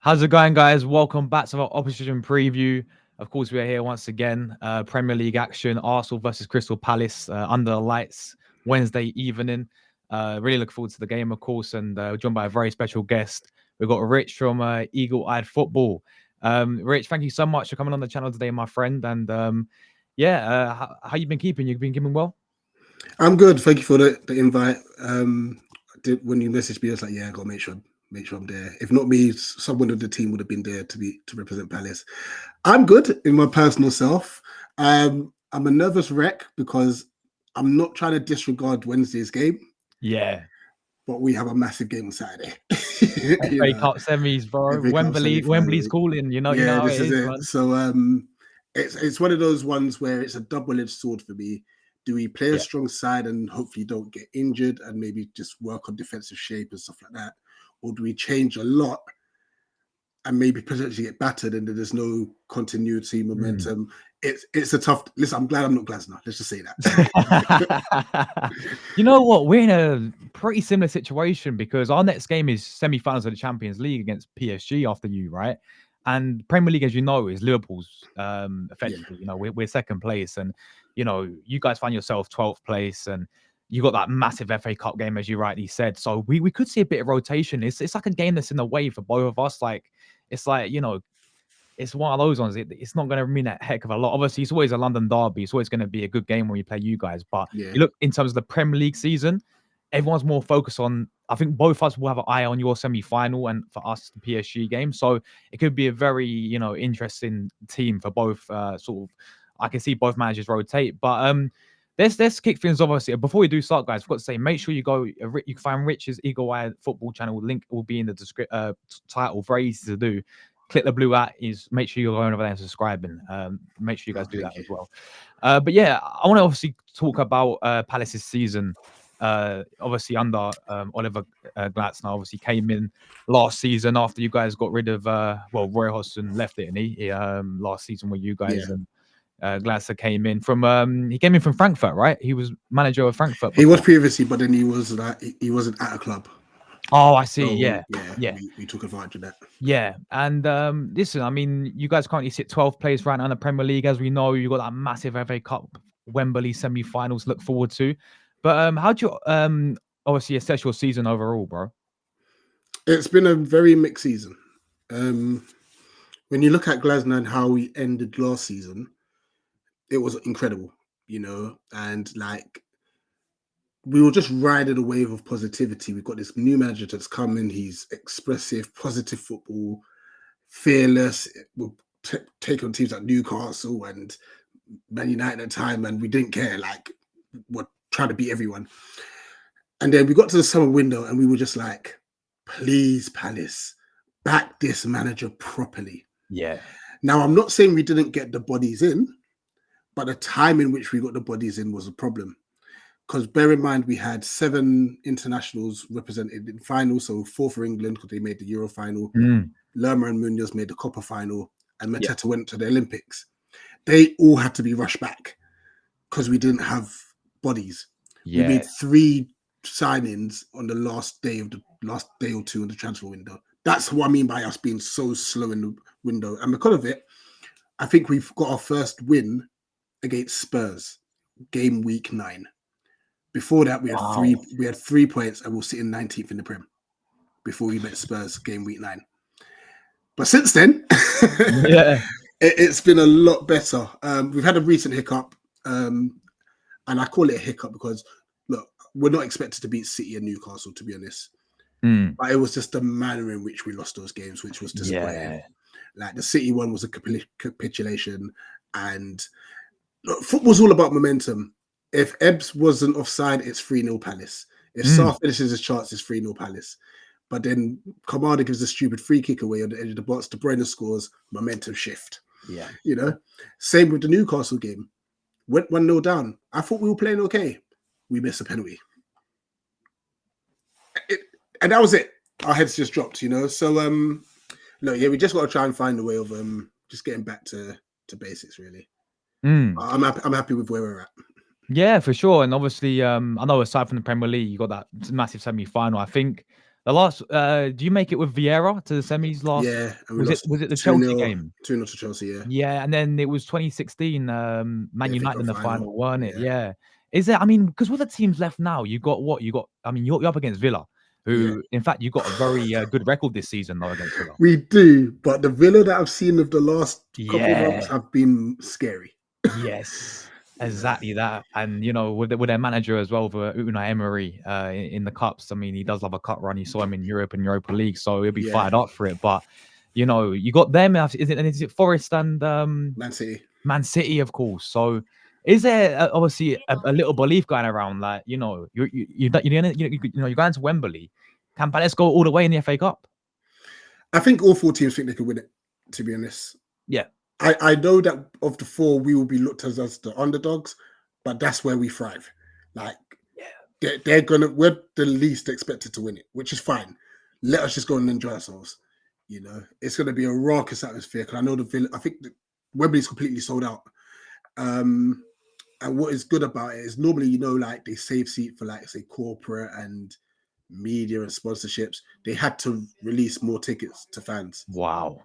How's it going, guys? Welcome back to our opposition preview. Of course, we are here once again. Premier League action: Arsenal versus Crystal Palace under the lights Wednesday evening. Really look forward to the game, of course, and joined by a very special guest. We've got Rich from Eagle Eyed Football. Rich, thank you so much for coming on the channel today, my friend. And how you been keeping? You've been keeping well? I'm good. Thank you for the invite. When you messaged me, I was like, yeah, I gotta make sure I'm there. If not me, someone of the team would have been there to represent Palace. I'm good in my personal self. I'm a nervous wreck because I'm not trying to disregard Wednesday's game, Yeah. but we have a massive game on Saturday. FA Cup semis, bro. FA Cup Wembley's semi-final. calling. You know Yeah, how it this is is, it. man. So it's one of those ones where it's a double-edged sword for me. Do we play a Yeah. strong side and hopefully don't get injured and maybe just work on defensive shape and stuff like that? Or do we change a lot and maybe potentially get battered and there's no continuity, momentum? It's a tough listen. I'm glad I'm not Glasner. Let's just say that. You know what? We're in a pretty similar situation because our next game is semi-finals of the Champions League against PSG after you, right? And Premier League, as you know, is Liverpool's effectively. Yeah. You know, we're second place, and you know, you guys find yourself 12th place, and you got that massive FA Cup game, as you rightly said. So we could see a bit of rotation. It's like a game that's in the way for both of us. Like it's like, you know, it's one of those ones. It's not going to mean a heck of a lot. Obviously, it's always a London derby. It's always going to be a good game when we play you guys. But Yeah. you look in terms of the Premier League season, everyone's more focused on. I think both of us will have an eye on your semi-final and for us the PSG game. So it could be a very interesting team for both. Sort of, I can see both managers rotate. But let's kick things off. Obviously, before we do start, guys, I've got to say, make sure you go. You can find Rich's Eagle Eye Football channel. Link will be in the title. Very easy to do. Click the blue at is make sure you're going over there and subscribing. Make sure you guys do that as well. But yeah, I want to obviously talk about Palace's season. Obviously under Oliver Glasner, obviously came in last season after you guys got rid of Roy Hodgson left it, and he last season with you guys and Glasner came in from Frankfurt, right? He was manager of Frankfurt before. He was previously, but then he wasn't at a club. Oh, I see. So, yeah. We took advantage of that. Yeah, and listen, I mean, you guys currently sit 12th place right now in the Premier League. As we know, you got that massive FA Cup Wembley semi-finals to look forward to. But how do you obviously assess your season overall, bro? It's been a very mixed season. When you look at Glasner and how we ended last season, it was incredible, and like we were just riding a wave of positivity. We've got this new manager that's coming. He's expressive, positive football, fearless. We'll take on teams like Newcastle and Man United at the time, and we didn't care. Like, we're trying to beat everyone. And then we got to the summer window, and we were just like, please, Palace, back this manager properly. Yeah. Now, I'm not saying we didn't get the bodies in, but the time in which we got the bodies in was a problem. Because bear in mind, we had 7 internationals represented in finals. So 4 for England because they made the Euro final. Lerma and Munoz made the Copper final. And Mateta went to the Olympics. They all had to be rushed back because we didn't have bodies. Yeah. We made 3 signings on the last day or two in the transfer window. That's what I mean by us being so slow in the window. And because of it, I think we've got our first win against Spurs, game week 9. Before that, we had 3 points and we'll sit in 19th in the Prem before we met Spurs game week 9. But since then, it's been a lot better. We've had a recent hiccup, and I call it a hiccup because, look, we're not expected to beat City and Newcastle, to be honest. But it was just the manner in which we lost those games, which was disappointing. Yeah. Like the City one was a capitulation, and look, football's all about momentum. If Ebbs wasn't offside, it's 3-0 Palace. If Sarr finishes his chance, it's 3-0 Palace. But then Kamada gives a stupid free kick away on the edge of the box. De Bruyne scores, momentum shift. Yeah. Same with the Newcastle game. Went 1-0 down. I thought we were playing okay. We missed a penalty. And that was it. Our heads just dropped, So, we just got to try and find a way of just getting back to basics, really. I'm happy with where we're at. Yeah, for sure. And obviously, I know aside from the Premier League, you got that massive semi-final. I think The last, do you make it with Vieira to the semis last? Yeah, and we Was it lost was it the 2 Chelsea 0 game? 2-0 to Chelsea. Yeah, Yeah, and then it was 2016, Man the FA United Cup in the final. final, weren't it? Yeah, Yeah. Is there? I mean, because with the teams left now, you got what you got. I mean, you're up against Villa, yeah. who, in fact, you got a very good record this season though against Villa. We do, but the Villa that I've seen of the last couple of months Yeah. have been scary. Yes, You know, exactly that. And with their manager as well, for Unai Emery, in the cups. I mean, he does love a cup run. You saw him in Europe and Europa League, so he'll be yeah, fired up for it. But you got them. Is it Forest and Man City. Man City, of course. So, is there obviously a little belief going around, like you're going to Wembley? Can Palace go all the way in the FA Cup? I think all 4 teams think they could win it. To be honest, Yeah, I know that of the 4, we will be looked as the underdogs, but that's where we thrive. Like yeah, we're the least expected to win it, which is fine. Let us just go and enjoy ourselves. It's gonna be a raucous atmosphere because I know the Villa. I think the Wembley's completely sold out. Um, and what is good about it is normally, like they save seat for like say corporate and media and sponsorships. They had to release more tickets to fans. wow,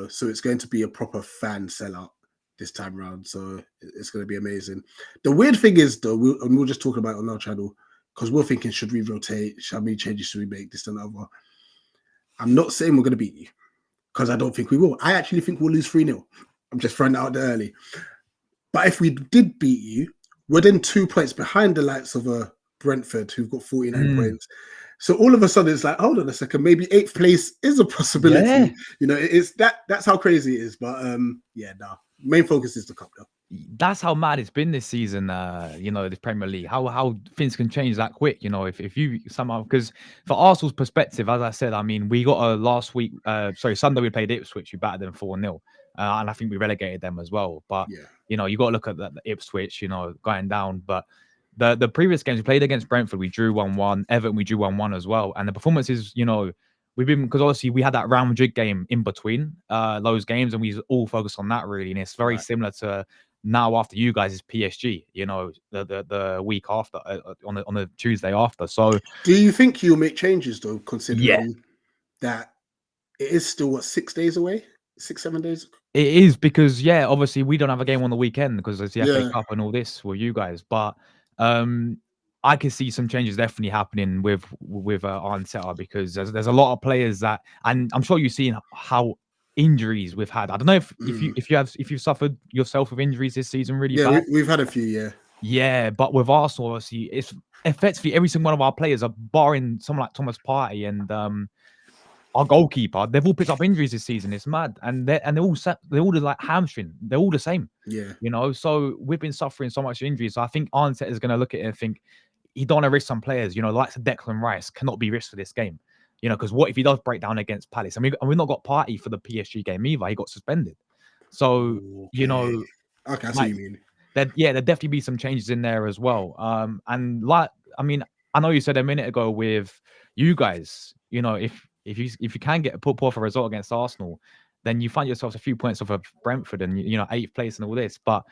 So it's going to be a proper fan sellout this time around. So it's going to be amazing. The weird thing is, though, we'll just talk about it on our channel because we're thinking, should we rotate? How many changes should we make? This and that. I'm not saying we're going to beat you because I don't think we will. I actually think we'll lose 3-0. I'm just throwing that out there early. But if we did beat you, we're then 2 points behind the likes of Brentford, who've got 49 mm, points. So all of a sudden, it's like, hold on a second, maybe 8th place is a yeah. possibility. It's that's how crazy it is. But yeah, no. Main focus is the cup, though. That's how mad it's been this season. This Premier League, how things can change that quick. If you somehow, because for Arsenal's perspective, as I said, I mean, we got a last week. Sorry, Sunday we played Ipswich, we battered them 4-0, and I think we relegated them as well. But Yeah, you got to look at the Ipswich, going down. But the previous games we played against Brentford, we drew 1-1. Everton, we drew 1-1 as well. And the performances, we've been, because obviously we had that Real Madrid game in between those games, and we all focused on that really. And it's very right. similar to now after you guys is PSG. The week after, on the Tuesday after. So Do you think you'll make changes though, yeah, considering that it is still 6 days away, 6, 7 days? it is, because obviously we don't have a game on the weekend because it's the FA Yeah. Cup and all this with you guys. But um, I can see some changes definitely happening with Arteta, because there's a lot of players that, and I'm sure you've seen how injuries we've had. I don't know Mm. if you've suffered yourself with injuries this season really Yeah, bad. we've had a few. Yeah. Yeah, but with Arsenal, obviously, it's effectively every single one of our players, are barring someone like Thomas Partey and our goalkeeper. They've all picked up injuries this season. It's mad, and they're all like hamstring. They're all the same. Yeah. So we've been suffering so much injuries. So I think Arteta is going to look at it and think he don't want to risk some players. The likes of Declan Rice cannot be risked for this game. Because what if he does break down against Palace? And we've not got Partey for the PSG game either. He got suspended. So Okay. Okay, I see what like you mean. there'd definitely be some changes in there as well. And like, I mean, I know you said a minute ago with you guys, if you can pull off a result against Arsenal, then you find yourselves a few points off of Brentford and 8th place and all this. But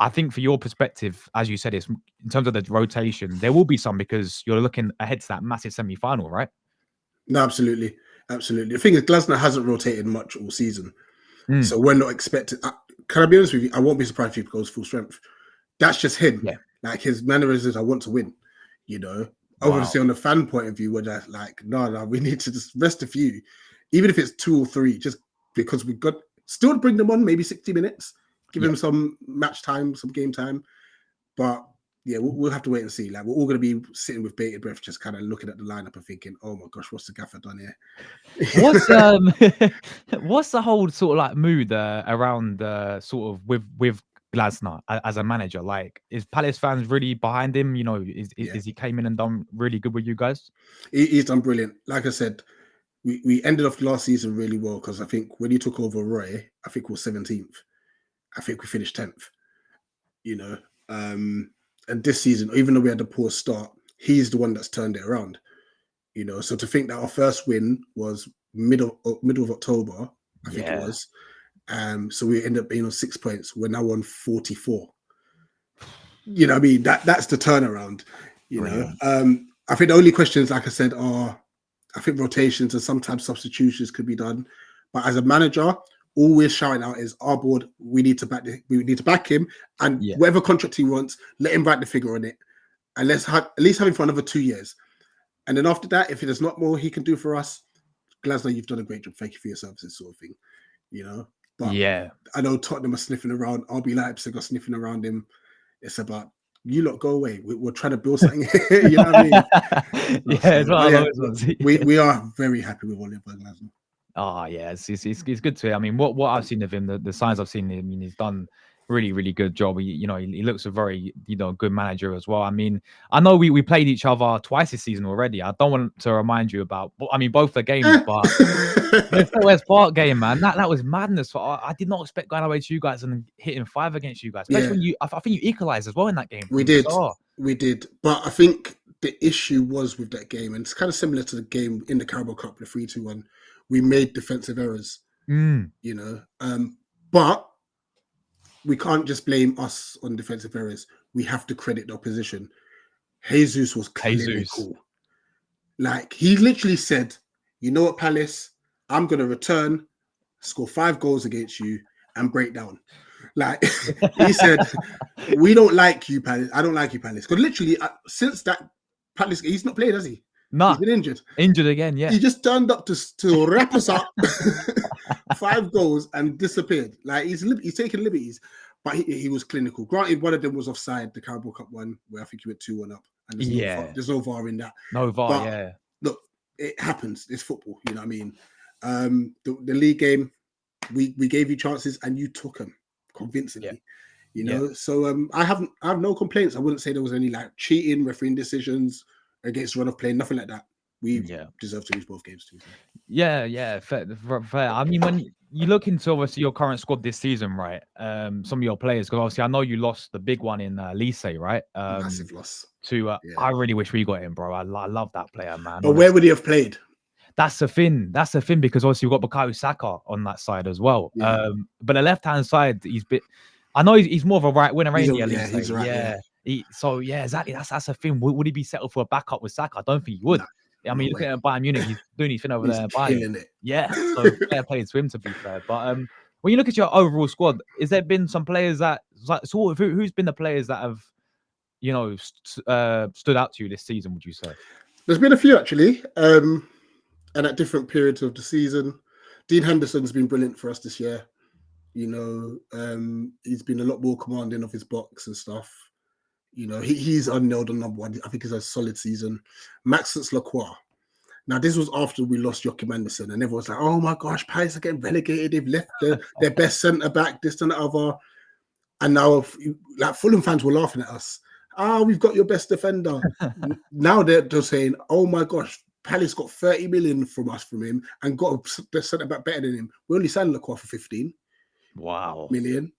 I think for your perspective, as you said, it's in terms of the rotation, there will be some, because you're looking ahead to that massive semi-final, right? No, absolutely, absolutely. The thing is, Glasner hasn't rotated much all season, Mm, so we're not expected. Can I be honest with you? I won't be surprised if he goes full strength. That's just him. yeah. Like his mannerisms, I want to win. You know, Wow. obviously on the fan point of view, we're just like, no, we need to just rest a few, even if it's 2 or 3, just because we got still bring them on maybe 60 minutes, give Yeah. them some match time, some game time. But yeah, we'll have to wait and see. Like we're all going to be sitting with bated breath, just kind of looking at the lineup and thinking, "Oh my gosh, what's the gaffer done here?" What's what's the whole sort of like mood around sort of with Glasner as a manager? Like, is Palace fans really behind him? Yeah, Is he came in and done really good with you guys? he's done brilliant. Like I said, we ended off last season really well because I think when he took over Roy, I think we were 17th. I think we finished 10th. You know, and this season, even though we had a poor start, he's the one that's turned it around. So to think that our first win was middle of October, I think it Yeah, was. So we ended up being on 6 points. We're now on 44. What I mean? That's the turnaround. brilliant. I think the only questions, like I said, are I think rotations and sometimes substitutions could be done. But as a manager, always shouting out is our board. We need to back him, and Yeah. whatever contract he wants, let him write the figure on it, and let's at least have him for another 2 years. And then after that, if there's not more he can do for us, Glasgow, you've done a great job. Thank you for your services, sort of thing. But Yeah. I know Tottenham are sniffing around. RB Leipzig are sniffing around him. It's about you lot go away. We're trying to build something. You know what I mean? Yeah, it's So, one of yeah, those ones. we are very happy with Oliver Glasgow. Oh yeah, it's good to hear. I mean, what I've seen of him, the signs I've seen, I mean, he's done really good job. He looks a very good manager as well. I mean, I know we played each other twice this season already. I don't want to remind you about, I mean, both the games, but the West Park game, man, that was madness. I did not expect going away to you guys and hitting 5 against you guys, especially Yeah, when I think you equalized as well in that game we from the did. start. We did. But I think the issue was with that game, and it's kind of similar to the game in the Carabao Cup, the 3-2-1. We made defensive errors, Mm, but we can't just blame us on defensive errors. We have to credit the opposition. Jesus was Jesus. clinical. Like, he literally said, you know what, Palace, I'm going to return, score 5 goals against you, and break down. Like, he said, we don't like you, Palace. I don't like you, Palace. Because literally, since that Palace, he's not played, has he? Nah, He's been injured. injured again, yeah. He just turned up to wrap us up, 5 goals, and disappeared. Like, he's taking liberties, but he was clinical. Granted, one of them was offside, the Carabao Cup one, where I think he went 2-1 up, and there's no VAR in that. No VAR, But yeah. look, it happens. It's football. You know what I mean? The league game, we gave you chances and you took them convincingly. So I have no complaints. I wouldn't say there was any like cheating, refereeing decisions against run of play, nothing like that. We deserve to lose both games too. Yeah, fair. I mean, when you look into obviously your current squad this season, right? Some of your players, because obviously I know you lost the big one in Lise, right? Massive loss. I really wish we got him, bro. I love that player, man. But Honestly. where would he have played? That's the thing. That's the thing, because obviously we've got Bukayo Saka on that side as well. Yeah. But the left hand side, I know he's more of a right winger, ain't he? He's right. Yeah. Exactly. That's the thing. Would he be settled for a backup with Saka? I don't think he would. Nah, I mean, look at Bayern Munich. He's doing his thing over there. Killing it. Yeah. So fair play to him, to be fair. But when you look at your overall squad, is there been some players that sort of who's been the players that have stood out to you this season? Would you say? There's been a few actually, and at different periods of the season. Dean Henderson's been brilliant for us this year. He's been a lot more commanding of his box and stuff. He's unnailed on number 1. I think he's a solid season. Maxence Lacroix. Now, this was after we lost Joachim Anderson, and everyone's like, oh my gosh, Palace are getting relegated. They've left their best centre-back, this and that other. And now, like, Fulham fans were laughing at us. We've got your best defender. Now they're just saying, oh my gosh, Palace got 30 million from him and got a centre-back better than him. We only signed Lacroix for 15 million,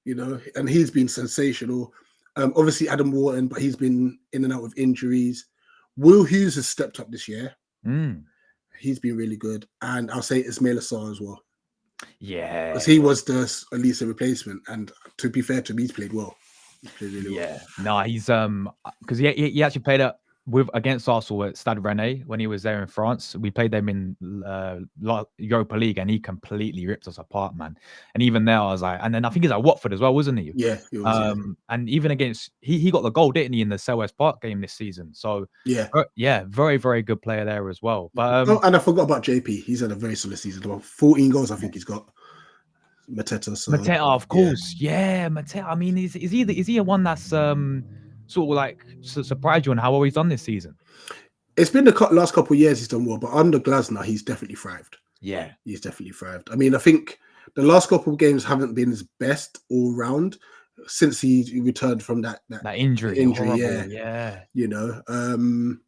and he's been sensational. Obviously Adam Wharton, but he's been in and out with injuries. Will Hughes has stepped up this year. He's been really good. And I'll say Ismail Assar as well. Yeah. Because he was the Elisa replacement. And to be fair to him, he's played well. He's played really well. No, he's because he actually played against Arsenal at Stade Rennais when he was there in France. We played them in Europa League, and he completely ripped us apart, man. And even there, I was like, and then I think he's at Watford as well, wasn't he? Yeah, he was. And even against he got the goal, didn't he, in the Selhurst Park game this season? So very very good player there as well. But and I forgot about JP. He's had a very solid season. About 14 goals, I think he's got. Mateta, of course, Mateta. I mean, is he a one that's sort of like surprised you on how well he's done this season? It's been the last couple of years he's done well, but under Glasner, he's definitely thrived. Yeah, he's definitely thrived. I mean, I think the last couple of games haven't been his best all round since he returned from that injury. Horrible, yeah. And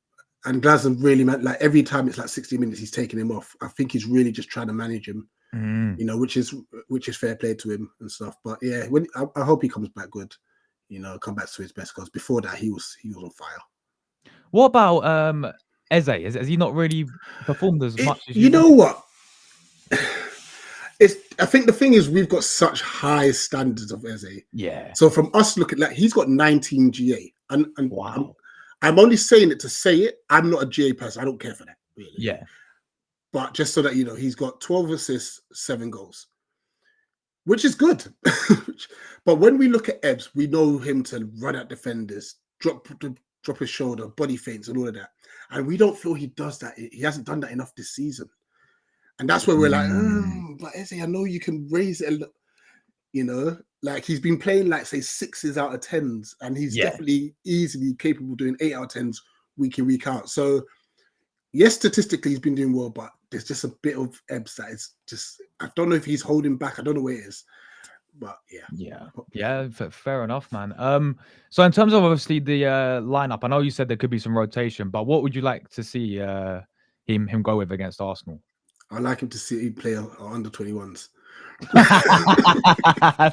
Glasner really meant, like, every time it's like 60 minutes, he's taking him off. I think he's really just trying to manage him. Which is fair play to him and stuff. But yeah, I hope he comes back good. Come back to his best, because before that he was on fire. What about Eze? Has he not really performed as much as you know what? I think the thing is, we've got such high standards of Eze. Yeah. So from us looking, like, he's got 19 GA, and wow. I'm only saying it to say it. I'm not a GA person. I don't care for that, really. Yeah. But just so that you know, he's got 12 assists, 7 goals, which is good. But when we look at Ebbs, we know him to run at defenders, drop his shoulder, body feints, and all of that. And we don't feel he does that. He hasn't done that enough this season. And that's where we're like, but Eze, I know you can raise it a little, you know, like he's been playing like say 6s out of 10s, and he's definitely easily capable of doing 8 out of 10s week in, week out. So yes, statistically he's been doing well, but there's just a bit of Ebbs that is just, I don't know if he's holding back. I don't know where it is. But fair enough, man. So in terms of obviously the lineup, I know you said there could be some rotation, but what would you like to see him go with against Arsenal? I like him to see him play under 21s.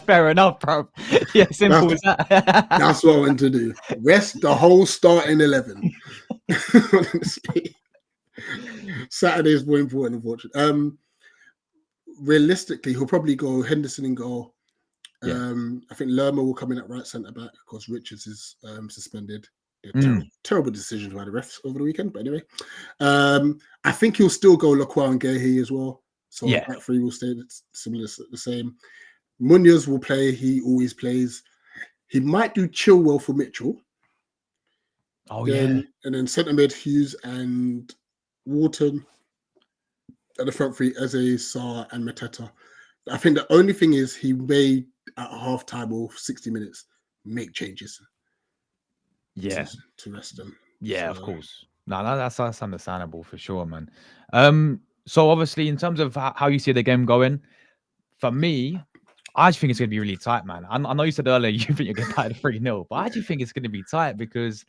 Fair enough, bro. Yeah, simple as that. That's what I want to do. Rest the whole starting 11. Saturday is more important, unfortunately. Realistically, he'll probably go Henderson in goal. I think Lerma will come in at right centre back because Richards is suspended. Terrible decision by the refs over the weekend, but anyway. I think he'll still go Lacroix and Guehi as well. So back three will stay similar, the same. Munoz will play. He always plays. He might do Chilwell for Mitchell. And then centre mid Hughes and Wharton. At the front three, Eze, Sarr, and Mateta. I think the only thing is he may at half time or 60 minutes make changes. To rest them. Yeah, of course. No, that's understandable for sure, man. So obviously, in terms of how you see the game going, for me, I just think it's going to be really tight, man. I know you said earlier you think you're going to tie the 3-0, but I do think it's going to be tight because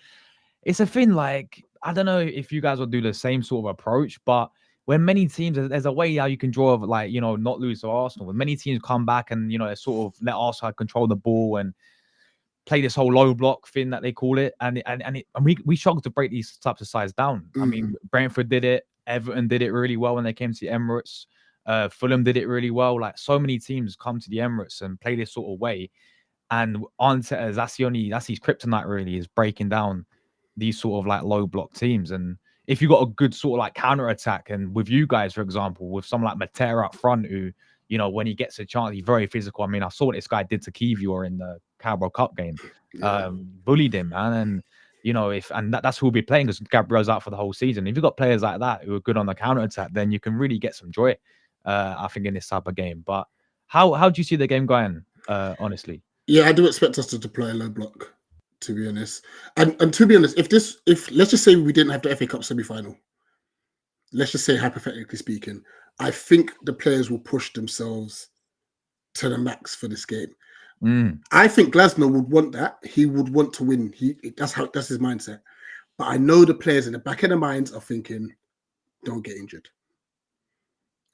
it's a thing like, I don't know if you guys will do the same sort of approach, but when many teams, there's a way how you can draw, like, you know, not lose to Arsenal. When many teams come back and, you know, they sort of let Arsenal control the ball and play this whole low block thing that they call it, and we struggle to break these types of sides down. I mean, Brentford did it, Everton did it really well when they came to the Emirates. Fulham did it really well. Like, so many teams come to the Emirates and play this sort of way, and Arteta, that's his kryptonite really, is breaking down these sort of like low block teams. And if you got a good sort of like counter attack, and with you guys, for example, with someone like Matera up front, who, you know, when he gets a chance, he's very physical. I mean, I saw what this guy did to Kivior in the Carabao Cup game. Bullied him, man. And, you know, that's who we'll be playing because Gabriel's out for the whole season. If you've got players like that who are good on the counter attack, then you can really get some joy, I think, in this type of game. But how do you see the game going, honestly? Yeah, I do expect us to deploy a low block, to be honest. And to be honest, if let's just say we didn't have the FA Cup semi-final, let's just say hypothetically speaking, I think the players will push themselves to the max for this game. I think Glasner would want that. He would want to win. That's his mindset. But I know the players in the back of their minds are thinking, don't get injured.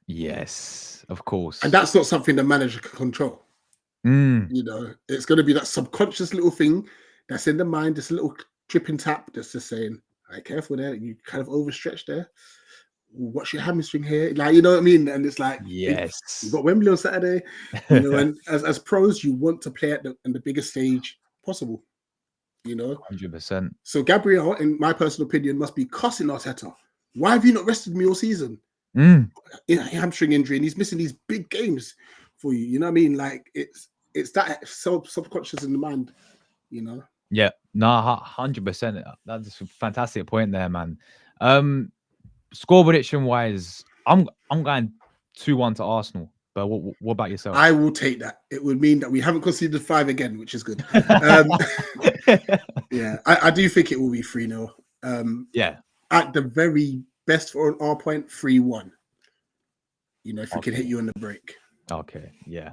Yes, of course. And that's not something the manager can control. You know, it's going to be that subconscious little thing that's in the mind, this little tripping tap that's just saying, all right, careful there, you kind of overstretched there. Watch your hamstring here, like, you know what I mean? And it's like, yes, you've got Wembley on Saturday, you know. And as pros, you want to play on the biggest stage possible, you know. 100%. So Gabriel, in my personal opinion, must be cussing Arteta. Why have you not rested me all season? Hamstring injury, and he's missing these big games for you. You know what I mean? Like, it's that subconscious in the mind, you know. Yeah, no, 100%. That's a fantastic point there, man. Score prediction wise, I'm going 2-1 to Arsenal. But what about yourself? I will take that. It would mean that we haven't conceded 5 again, which is good. Yeah, I do think it will be 3-0. Yeah. At the very best, for our point, 3-1. You know, if we can hit you on the break. Okay, yeah.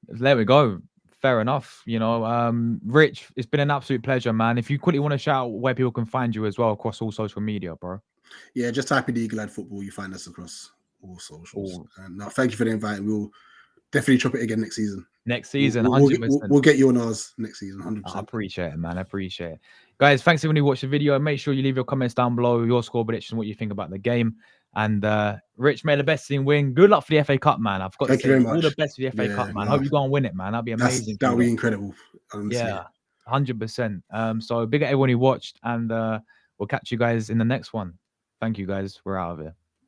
There we go. Fair enough. You know, Rich, it's been an absolute pleasure, man. If you quickly want to shout where people can find you as well across all social media, bro. Yeah, just type in the Eagle Eyed Football. You find us across all socials. And thank you for the invite. We'll definitely chop it again next season. Next season, 100%. We'll get you on ours next season, 100%. I appreciate it, man. I appreciate it. Guys, thanks everyone who watched the video. Make sure you leave your comments down below, your score prediction, what you think about the game. And Rich, may the best team win. Good luck for the FA Cup, man. I've got to say, all the best for the FA Cup, man. I hope you go and win it, man. That'd be amazing. That'll be incredible. Honestly. Yeah, 100%. So big at everyone who watched, and we'll catch you guys in the next one. Thank you, guys. We're out of here.